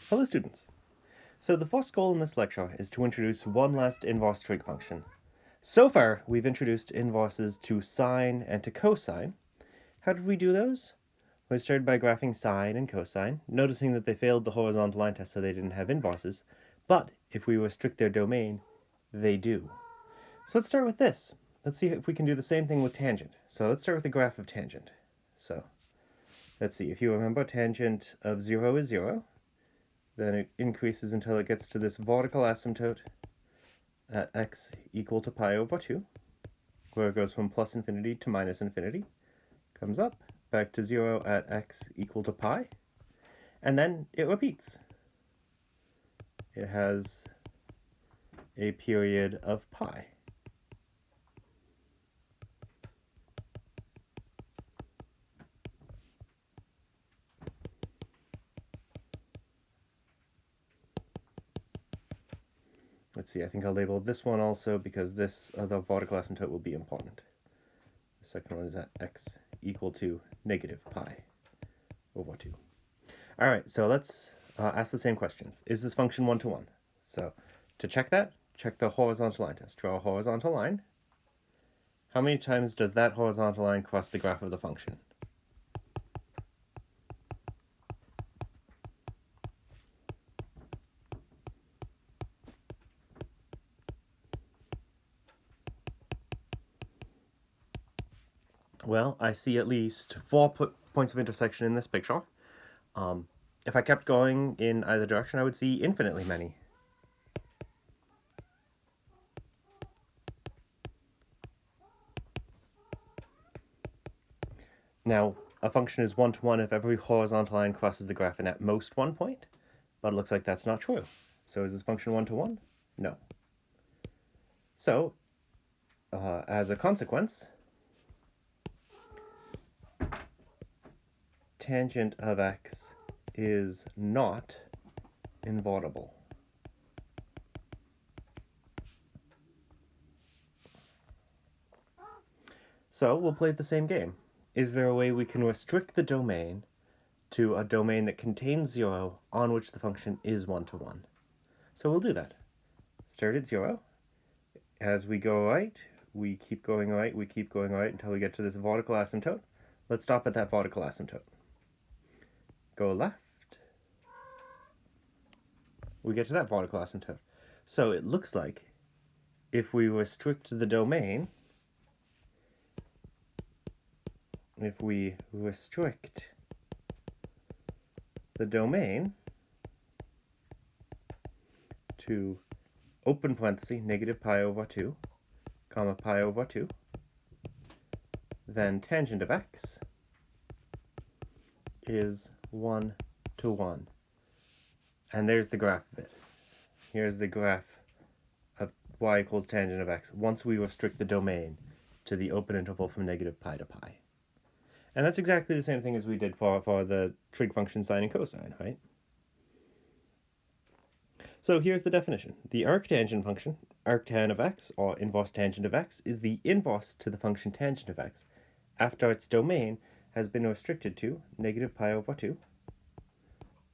Fellow students, so the first goal in this lecture is to introduce one last inverse trig function. So far, we've introduced inverses to sine and to cosine. How did we do those? We started by graphing sine and cosine, noticing that they failed the horizontal line test so they didn't have inverses, but if we restrict their domain, they do. So let's start with this. Let's see if we can do the same thing with tangent. So let's start with the graph of tangent. So let's see, if you remember, tangent of 0 is 0. Then it increases until it gets to this vertical asymptote at x equal to pi over 2, where it goes from plus infinity to minus infinity, comes up, back to 0 at x equal to pi, and then it repeats. It has a period of pi. Let's see, I think I'll label this one also because this other vertical asymptote will be important. The second one is at x equal to negative pi over 2. All right, so let's ask the same questions. Is this function one-to-one? So to check that, check the horizontal line test. Draw a horizontal line. How many times does that horizontal line cross the graph of the function? Well, I see at least 4 points of intersection in this picture. If I kept going in either direction, I would see infinitely many. Now, a function is one-to-one if every horizontal line crosses the graph in at most one point, but it looks like that's not true. So is this function one-to-one? No. So, as a consequence, tangent of x is not invertible. So we'll play the same game. Is there a way we can restrict the domain to a domain that contains 0 on which the function is one-to-one? So we'll do that. Start at 0. As we go right, we keep going right, we keep going right until we get to this vertical asymptote. Let's stop at that vertical asymptote. Go left. We get to that vertical asymptote. So it looks like if we restrict the domain, to open parenthesis, negative pi over 2, comma pi over 2, then tangent of x is 1-to-1. And there's the graph of it. Here's the graph of y equals tangent of x once we restrict the domain to the open interval from negative pi to pi. And that's exactly the same thing as we did for the trig function sine and cosine, right? So here's the definition. The arctangent function, arctan of x, or inverse tangent of x, is the inverse to the function tangent of x after its domain has been restricted to negative pi over 2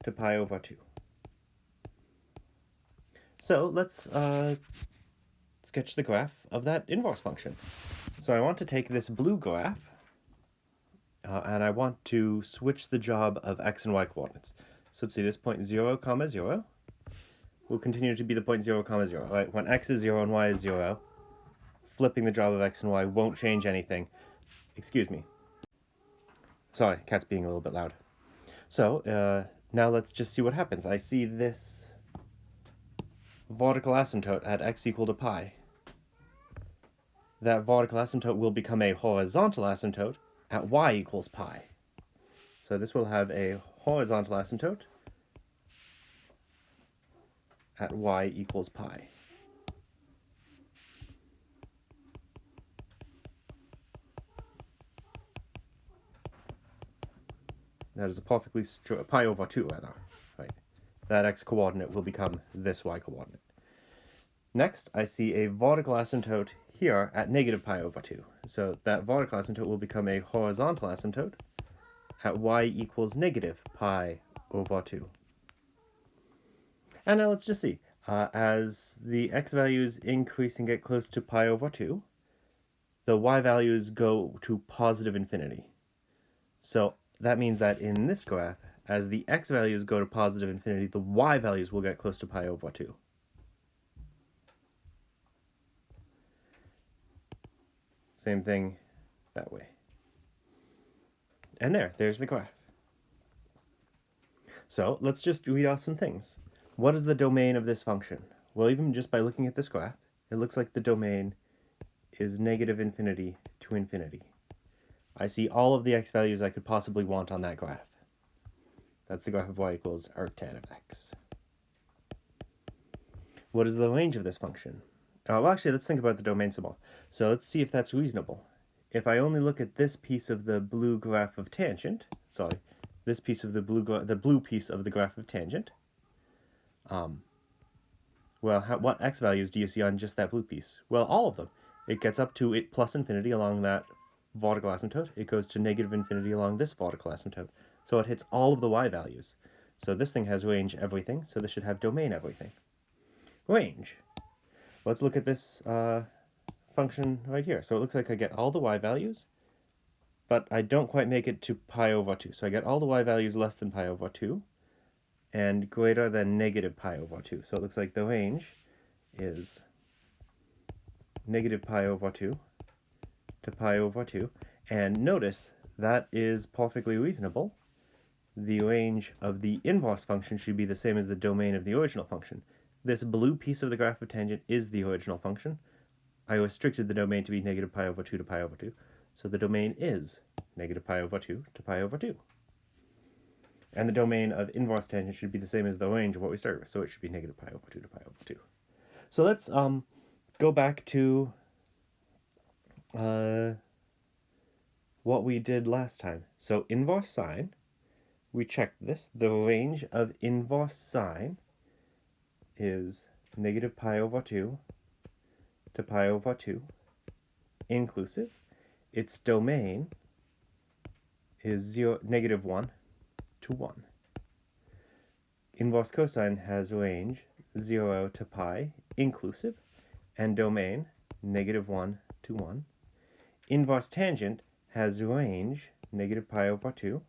to pi over 2. So let's sketch the graph of that inverse function. So I want to take this blue graph, and I want to switch the job of x and y coordinates. So let's see, this point 0, 0 will continue to be the point 0, 0. Right? When x is 0 and y is 0, flipping the job of x and y won't change anything. Excuse me. Sorry, cat's being a little bit loud. So now let's just see what happens. I see this vertical asymptote at x equal to pi. That vertical asymptote will become a horizontal asymptote at y equals pi. So this will have a horizontal asymptote at y equals pi. That is a perfectly pi over 2, rather. Right? That x coordinate will become this y coordinate. Next, I see a vertical asymptote here at negative pi over 2. So that vertical asymptote will become a horizontal asymptote at y equals negative pi over 2. And now let's just see. As the x values increase and get close to pi over 2, the y values go to positive infinity. So that means that in this graph, as the x values go to positive infinity, the y values will get close to pi over 2. Same thing that way. And there's the graph. So let's just read off some things. What is the domain of this function? Well, even just by looking at this graph, it looks like the domain is negative infinity to infinity. I see all of the x values I could possibly want on that graph. That's the graph of y equals arctan of x. What is the range of this function? Well, actually, let's think about the domain some more. So let's see if that's reasonable. If I only look at this piece of the blue graph of tangent, this piece of the blue piece of the graph of tangent, well, what x values do you see on just that blue piece? Well, all of them. It gets up to it plus infinity along that vertical asymptote. It goes to negative infinity along this vertical asymptote. So it hits all of the y values. So this thing has range everything, so this should have domain everything. Range. Let's look at this function right here. So it looks like I get all the y values, but I don't quite make it to pi over 2. So I get all the y values less than pi over 2 and greater than negative pi over 2. So it looks like the range is negative pi over 2 to pi over 2. And notice that is perfectly reasonable. The range of the inverse function should be the same as the domain of the original function. This blue piece of the graph of tangent is the original function. I restricted the domain to be negative pi over 2 to pi over 2. So the domain is negative pi over 2 to pi over 2. And the domain of inverse tangent should be the same as the range of what we started with. So it should be negative pi over 2 to pi over 2. So let's go back to what we did last time. So inverse sine, we checked this. The range of inverse sine is negative pi over 2 to pi over 2 inclusive. Its domain is negative 1 to 1. Inverse cosine has range 0 to pi inclusive and domain negative 1 to 1. Inverse tangent has range negative pi over 2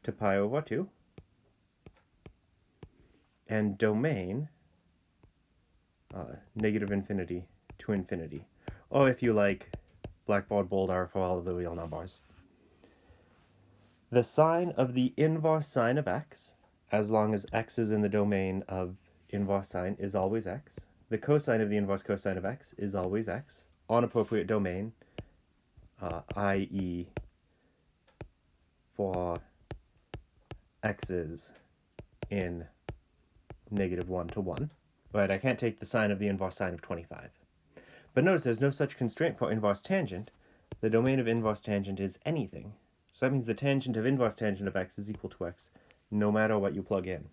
to pi over 2 and domain negative infinity to infinity. Or if you like, Blackboard bold R for all of the real numbers. The sine of the inverse sine of x, as long as x is in the domain of inverse sine, is always x. The cosine of the inverse cosine of x is always x on appropriate domain, i.e. for x's in negative 1 to 1. Right, I can't take the sine of the inverse sine of 25. But notice there's no such constraint for inverse tangent. The domain of inverse tangent is anything. So that means the tangent of inverse tangent of x is equal to x, no matter what you plug in.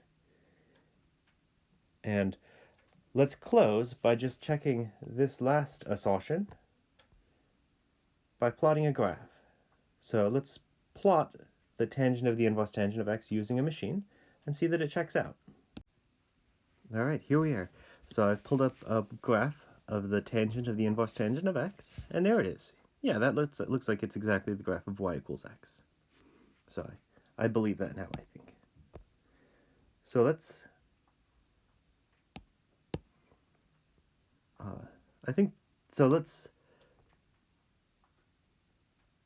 And let's close by just checking this last assertion by plotting a graph. So let's plot the tangent of the inverse tangent of x using a machine and see that it checks out. All right, here we are. So I've pulled up a graph of the tangent of the inverse tangent of x, and there it is. Yeah, that looks like it's exactly the graph of y equals x. So I believe that now, I think. So let's,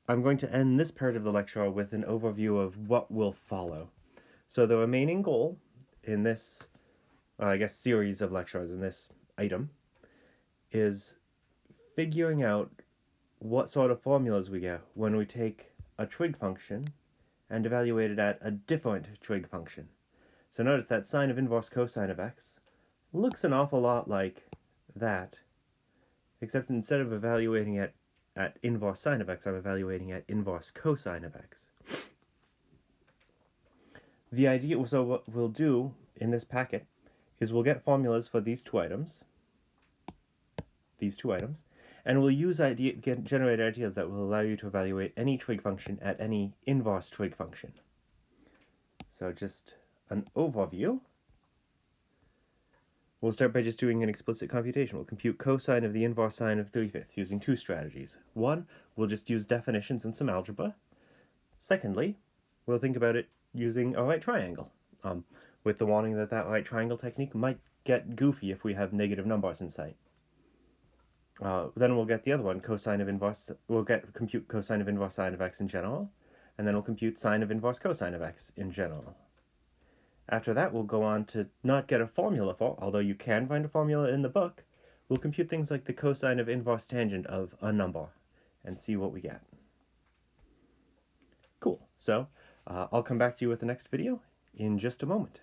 I'm going to end this part of the lecture with an overview of what will follow. So the remaining goal in this, series of lectures in this item is figuring out what sort of formulas we get when we take a trig function and evaluate it at a different trig function. So notice that sine of inverse cosine of x looks an awful lot like that, except instead of evaluating it at inverse sine of x, I'm evaluating at inverse cosine of x. The idea, so what we'll do in this packet is we'll get formulas for these two items, and we'll use generate ideas that will allow you to evaluate any trig function at any inverse trig function. So just an overview. We'll start by just doing an explicit computation. We'll compute cosine of the inverse sine of 3/5 using two strategies. One, we'll just use definitions and some algebra. Secondly, we'll think about it using a right triangle, with the warning that that right triangle technique might get goofy if we have negative numbers in sight. Then we'll get the other one, compute cosine of inverse sine of x in general, and then we'll compute sine of inverse cosine of x in general. After that, we'll go on to not get a formula for, although you can find a formula in the book. We'll compute things like the cosine of inverse tangent of a number and see what we get. Cool. So I'll come back to you with the next video in just a moment.